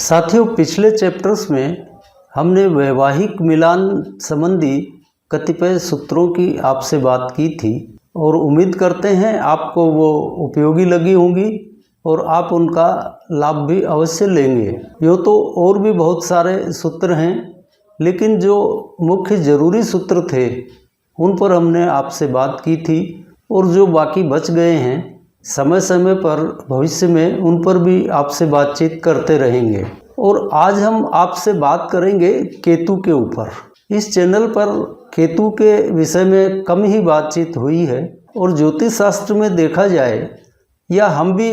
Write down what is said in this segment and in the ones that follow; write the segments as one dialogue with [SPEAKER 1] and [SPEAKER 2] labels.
[SPEAKER 1] साथियों, पिछले चैप्टर्स में हमने वैवाहिक मिलान संबंधी कतिपय सूत्रों की आपसे बात की थी और उम्मीद करते हैं आपको वो उपयोगी लगी होंगी और आप उनका लाभ भी अवश्य लेंगे। यूँ तो और भी बहुत सारे सूत्र हैं, लेकिन जो मुख्य ज़रूरी सूत्र थे उन पर हमने आपसे बात की थी और जो बाकी बच गए हैं समय समय पर भविष्य में उन पर भी आपसे बातचीत करते रहेंगे। और आज हम आपसे बात करेंगे केतु के ऊपर। इस चैनल पर केतु के विषय में कम ही बातचीत हुई है और ज्योतिष शास्त्र में देखा जाए या हम भी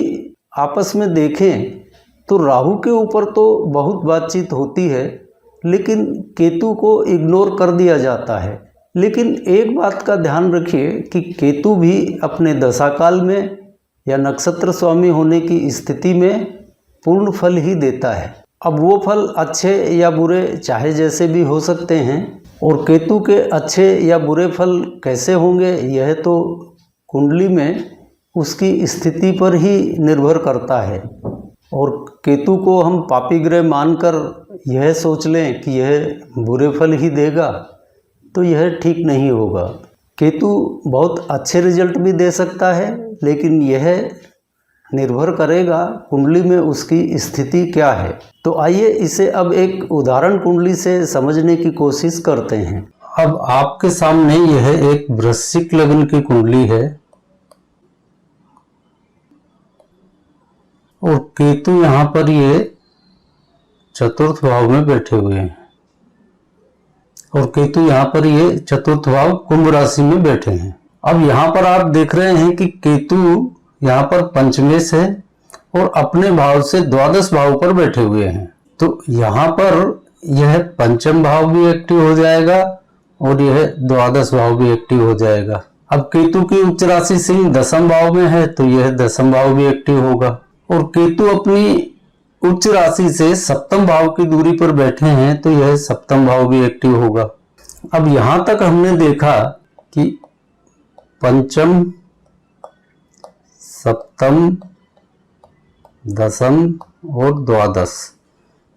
[SPEAKER 1] आपस में देखें तो राहु के ऊपर तो बहुत बातचीत होती है, लेकिन केतु को इग्नोर कर दिया जाता है। लेकिन एक बात का ध्यान रखिए कि केतु भी अपने दशाकाल में या नक्षत्र स्वामी होने की स्थिति में पूर्ण फल ही देता है। अब वो फल अच्छे या बुरे चाहे जैसे भी हो सकते हैं, और केतु के अच्छे या बुरे फल कैसे होंगे यह तो कुंडली में उसकी स्थिति पर ही निर्भर करता है। और केतु को हम पापी ग्रह मानकर यह सोच लें कि यह बुरे फल ही देगा तो यह ठीक नहीं होगा। केतु बहुत अच्छे रिजल्ट भी दे सकता है, लेकिन यह निर्भर करेगा कुंडली में उसकी स्थिति क्या है। तो आइए इसे अब एक उदाहरण कुंडली से समझने की कोशिश करते हैं। अब आपके सामने यह एक वृश्चिक लग्न की कुंडली है और केतु यहाँ पर ये चतुर्थ भाव में बैठे हुए हैं और केतु यहाँ पर ये चतुर्थ भाव कुंभ राशि में बैठे हैं। अब यहाँ पर आप देख रहे हैं कि केतु यहाँ पर पंचमेश है और अपने भाव से द्वादश भाव पर बैठे हुए हैं। तो यहाँ पर यह पंचम भाव भी एक्टिव हो जाएगा और यह द्वादश भाव भी एक्टिव हो जाएगा। अब केतु की उच्च राशि सिंह दसम भाव में है तो यह दसम भाव भी एक्टिव होगा और केतु अपनी उच्च राशि से सप्तम भाव की दूरी पर बैठे हैं तो यह सप्तम भाव भी एक्टिव होगा। अब यहां तक हमने देखा कि पंचम, सप्तम, दसम और द्वादश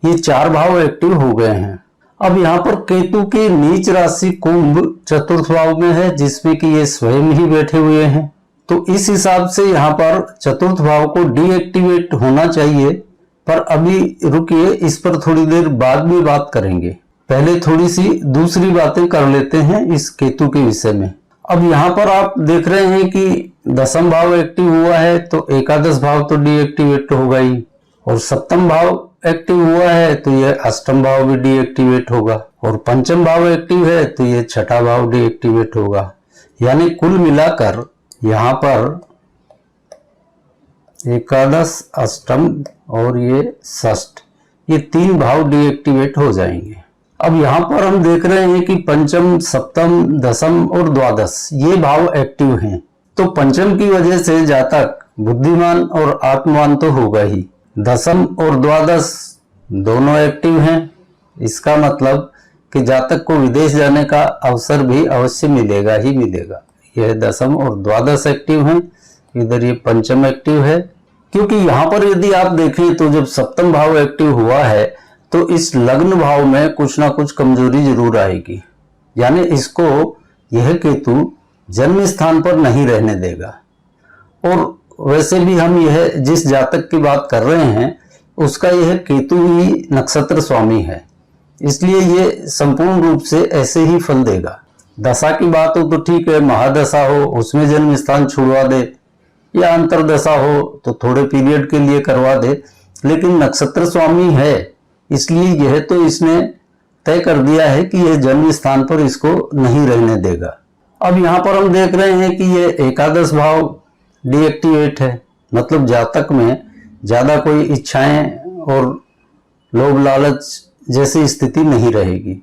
[SPEAKER 1] ये चार भाव एक्टिव हो गए हैं। अब यहाँ पर केतु की नीच राशि कुंभ चतुर्थ भाव में है जिसमें कि ये स्वयं ही बैठे हुए हैं। तो इस हिसाब से यहाँ पर चतुर्थ भाव को डीएक्टिवेट होना चाहिए, पर अभी रुकिए, इस पर थोड़ी देर बाद भी बात करेंगे। पहले थोड़ी सी दूसरी बातें कर लेते हैं इस केतु के विषय में। अब यहाँ पर आप देख रहे हैं कि दसम भाव एक्टिव हुआ है तो एकादश भाव तो डीएक्टिवेट होगा ही, और सप्तम भाव एक्टिव हुआ है तो यह अष्टम भाव भी डीएक्टिवेट होगा, और पंचम भाव एक्टिव है तो यह छठा भाव डीएक्टिवेट होगा। यानी कुल मिलाकर यहाँ पर एकादश, अष्टम और ये षष्ठ ये तीन भाव डीएक्टिवेट हो जाएंगे। अब यहाँ पर हम देख रहे हैं कि पंचम, सप्तम, दसम और द्वादश ये भाव एक्टिव हैं। तो पंचम की वजह से जातक बुद्धिमान और आत्मवान तो होगा ही। दसम और द्वादश दोनों एक्टिव हैं, इसका मतलब कि जातक को विदेश जाने का अवसर भी अवश्य मिलेगा ही मिलेगा। यह दसम और द्वादश एक्टिव हैं, इधर ये पंचम एक्टिव है। क्योंकि यहाँ पर यदि आप देखें तो जब सप्तम भाव एक्टिव हुआ है तो इस लग्न भाव में कुछ ना कुछ कमजोरी जरूर आएगी। यानी इसको यह केतु जन्म स्थान पर नहीं रहने देगा। और वैसे भी हम यह जिस जातक की बात कर रहे हैं उसका यह केतु ही नक्षत्र स्वामी है, इसलिए ये संपूर्ण रूप से ऐसे ही फल देगा। दशा की बात हो तो ठीक है, महादशा हो उसमें जन्म स्थान छुड़वा दे, या अंतरदशा हो तो थोड़े पीरियड के लिए करवा दे, लेकिन नक्षत्र स्वामी है इसलिए यह तो इसने तय कर दिया है कि यह जन्म स्थान पर इसको नहीं रहने देगा। अब यहाँ पर हम देख रहे हैं कि यह एकादश भाव डीएक्टिवेट है, मतलब जातक में ज्यादा कोई इच्छाएं और लोभ लालच जैसी स्थिति नहीं रहेगी।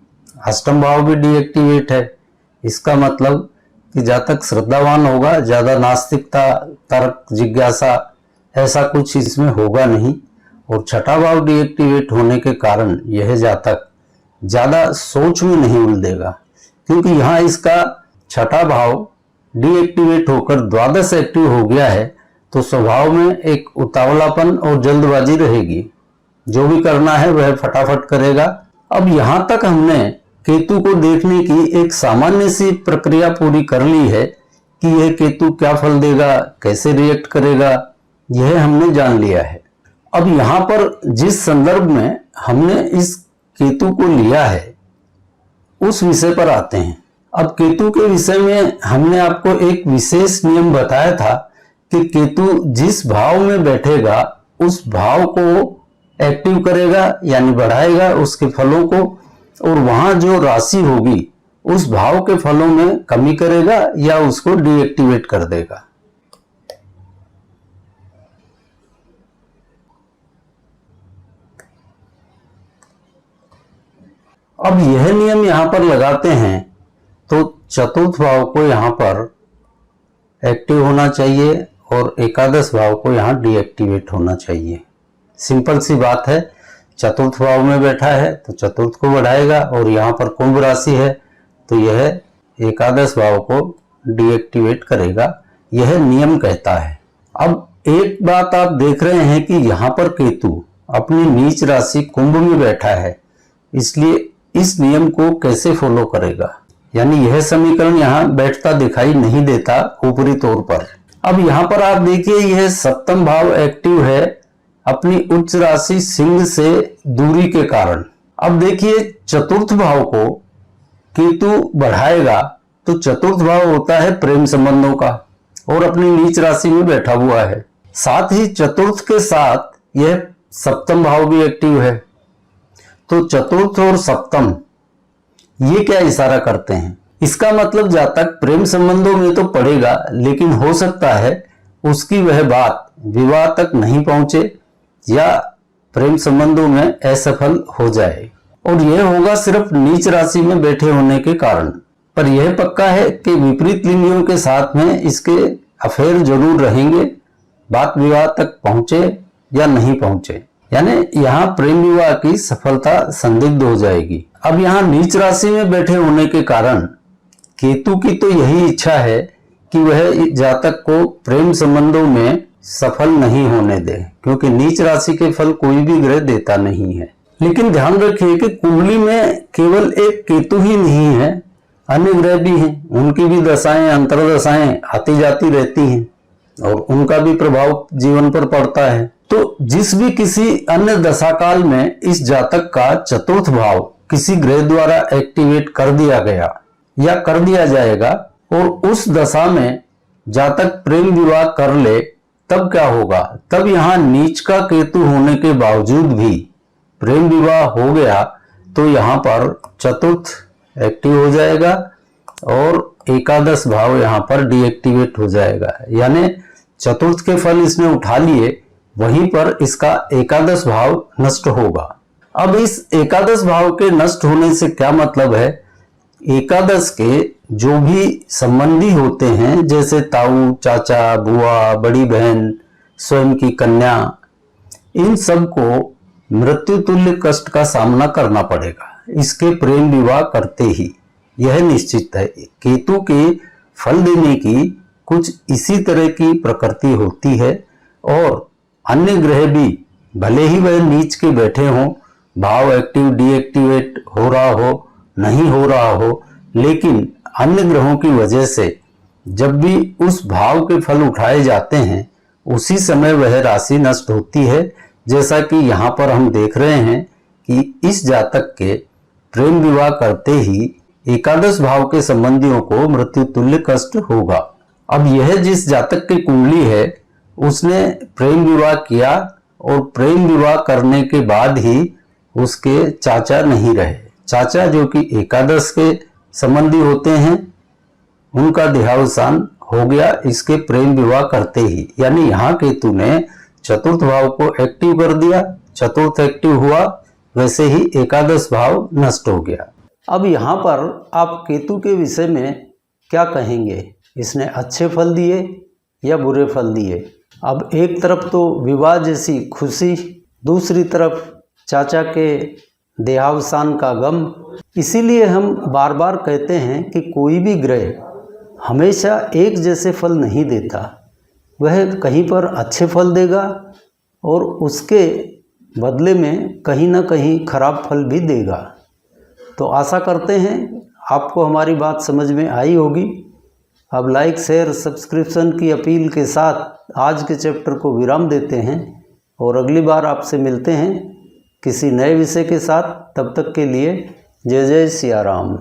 [SPEAKER 1] अष्टम भाव भी डीएक्टिवेट है, इसका मतलब कि जातक श्रद्धावान होगा, ज्यादा नास्तिकता, तर्क, जिज्ञासा ऐसा कुछ इसमें होगा नहीं। और छठा भाव डीएक्टिवेट होने के कारण यह जातक ज्यादा सोच में नहीं उलझेगा, क्योंकि यहाँ इसका छठा भाव डीएक्टिवेट होकर द्वादश एक्टिव हो गया है तो स्वभाव में एक उतावलापन और जल्दबाजी रहेगी। जो भी करना है वह फटाफट करेगा। अब यहाँ तक हमने केतु को देखने की एक सामान्य सी प्रक्रिया पूरी कर ली है कि यह केतु क्या फल देगा, कैसे रिएक्ट करेगा, यह हमने जान लिया है। अब यहाँ पर जिस संदर्भ में हमने इस केतु को लिया है उस विषय पर आते हैं। अब केतु के विषय में हमने आपको एक विशेष नियम बताया था कि केतु जिस भाव में बैठेगा उस भाव को एक्टिव करेगा यानी बढ़ाएगा उसके फलों को, और वहां जो राशि होगी उस भाव के फलों में कमी करेगा या उसको डीएक्टिवेट कर देगा। अब यह नियम यहां पर लगाते हैं तो चतुर्थ भाव को यहां पर एक्टिव होना चाहिए और एकादश भाव को यहां डीएक्टिवेट होना चाहिए। सिंपल सी बात है, चतुर्थ भाव में बैठा है तो चतुर्थ को बढ़ाएगा और यहाँ पर कुंभ राशि है तो यह एकादश भाव को डीएक्टिवेट करेगा, यह नियम कहता है। अब एक बात आप देख रहे हैं कि यहाँ पर केतु अपनी नीच राशि कुंभ में बैठा है, इसलिए इस नियम को कैसे फॉलो करेगा, यानी यह समीकरण यहाँ बैठता दिखाई नहीं देता ऊपरी तौर पर। अब यहाँ पर आप देखिए यह सप्तम भाव एक्टिव है अपनी उच्च राशि सिंह से दूरी के कारण। अब देखिए चतुर्थ भाव को केतु बढ़ाएगा तो चतुर्थ भाव होता है प्रेम संबंधों का और अपनी नीच राशि में बैठा हुआ है। साथ ही चतुर्थ के साथ यह सप्तम भाव भी एक्टिव है। तो चतुर्थ और सप्तम ये क्या इशारा करते हैं, इसका मतलब जातक प्रेम संबंधों में तो पड़ेगा लेकिन हो सकता है उसकी वह बात विवाह तक नहीं पहुंचे या प्रेम संबंधों में असफल हो जाए, और यह होगा सिर्फ नीच राशि में बैठे होने के कारण। पर यह पक्का है कि विपरीत लिंगियों के साथ में इसके अफेयर जरूर रहेंगे, बात विवाह तक पहुंचे या नहीं पहुंचे, यानी यहाँ प्रेम विवाह की सफलता संदिग्ध हो जाएगी। अब यहाँ नीच राशि में बैठे होने के कारण केतु की तो यही इच्छा है कि वह जातक को प्रेम संबंधों में सफल नहीं होने दे, क्योंकि नीच राशि के फल कोई भी ग्रह देता नहीं है। लेकिन ध्यान रखिए कि कुंडली में केवल एक केतु ही नहीं है, अन्य ग्रह भी हैं, उनकी भी दशाएं अंतर्दशाएं आती जाती रहती हैं और उनका भी प्रभाव जीवन पर पड़ता है। तो जिस भी किसी अन्य दशा काल में इस जातक का चतुर्थ भाव किसी ग्रह द्वारा एक्टिवेट कर दिया गया या कर दिया जाएगा और उस दशा में जातक प्रेम विवाह कर ले, तब क्या होगा, तब यहाँ नीच का केतु होने के बावजूद भी प्रेम विवाह हो गया तो यहाँ पर चतुर्थ एक्टिव हो जाएगा और एकादश भाव यहाँ पर डीएक्टिवेट हो जाएगा, यानी चतुर्थ के फल इसने उठा लिए, वहीं पर इसका एकादश भाव नष्ट होगा। अब इस एकादश भाव के नष्ट होने से क्या मतलब है, एकादश के जो भी संबंधी होते हैं जैसे ताऊ, चाचा, बुआ, बड़ी बहन, स्वयं की कन्या, इन सब को मृत्यु तुल्य कष्ट का सामना करना पड़ेगा इसके प्रेम विवाह करते ही, यह निश्चित है। केतु के फल देने की कुछ इसी तरह की प्रकृति होती है और अन्य ग्रह भी भले ही वह नीच के बैठे हों, भाव एक्टिव डीएक्टिवेट हो रहा हो नहीं हो रहा हो, लेकिन अन्य ग्रहों की वजह से जब भी उस भाव के फल उठाए जाते हैं उसी समय वह राशि नष्ट होती है। जैसा कि यहाँ पर हम देख रहे हैं कि इस जातक के प्रेम विवाह करते ही एकादश भाव के संबंधियों को मृत्यु तुल्य कष्ट होगा। अब यह जिस जातक की कुंडली है उसने प्रेम विवाह किया और प्रेम विवाह करने के बाद ही उसके चाचा नहीं रहे, चाचा जो कि एकादश के संबंधी होते हैं उनका देहावसान हो गया इसके प्रेम विवाह करते ही, यानी यहाँ केतु ने चतुर्थ भाव को एक्टिव कर दिया, चतुर्थ एक्टिव हुआ वैसे ही एकादश भाव नष्ट हो गया। अब यहाँ पर आप केतु के विषय में क्या कहेंगे, इसने अच्छे फल दिए या बुरे फल दिए। अब एक तरफ तो विवाह जैसी खुशी, दूसरी तरफ चाचा के देहावसान का गम। इसीलिए हम बार बार कहते हैं कि कोई भी ग्रह हमेशा एक जैसे फल नहीं देता, वह कहीं पर अच्छे फल देगा और उसके बदले में कहीं ना कहीं खराब फल भी देगा। तो आशा करते हैं आपको हमारी बात समझ में आई होगी। अब लाइक शेयर सब्सक्रिप्शन की अपील के साथ आज के चैप्टर को विराम देते हैं और अगली बार आपसे मिलते हैं किसी नए विषय के साथ। तब तक के लिए जय जय सिया राम।